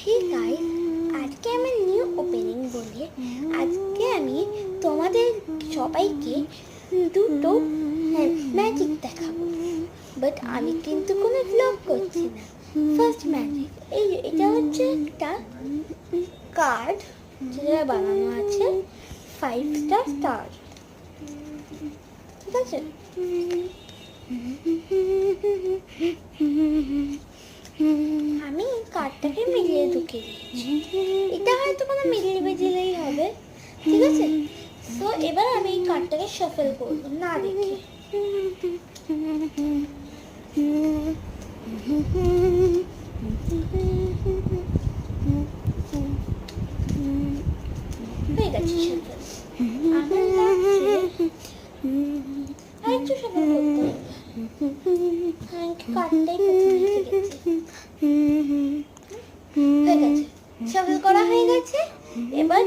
Hey guys, আজকে আমি new opening বলে আজকে আমি তোমাদের সবাইকে দুটো ম্যাজিক দেখাবো। বাট আমি কিন্তু কোনো ব্লগ করছি না। ফার্স্ট ম্যাজিক, এটা হচ্ছে একটা কার্ড যেটা বানানো আছে 5টা স্টার, ঠিক আছে? আমি কার্ডটাকে মিলিয়ে ঢুকিয়ে দিয়েছি। এটা হয়তো কোনো মিলিয়ে মিলিয়েই হবে, ঠিক আছে? তো এবার আমি এই কার্ডটাকে শাফল করব না দেখে। হয়ে গেছে শাফল। আমার লাগছে আরেকটু শাফল করতে হবে। কার্ডটাই প্রথমে রেখে গেছি। হয়ে গেছে, শাফল করা হয়ে গেছে। এবার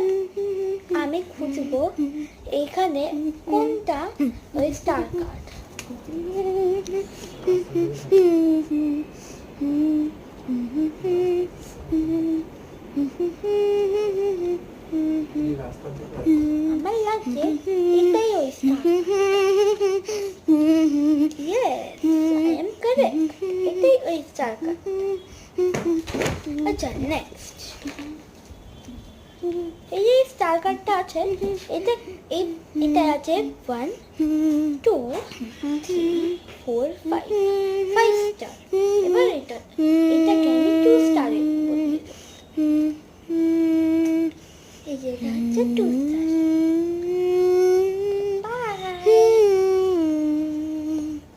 আমি খুঁজবো এইখানে কোনটা ওই স্টার কার্ড। আমার লাগছে এটাই ওই star. Yes, I am correct, এটাই ওই স্টার কার্ড। আচ্ছা, নেক্সট এই যে স্টার কার্ডটা আছে, এটা আছে 1 2 3 4 5 স্টার। এবার এটা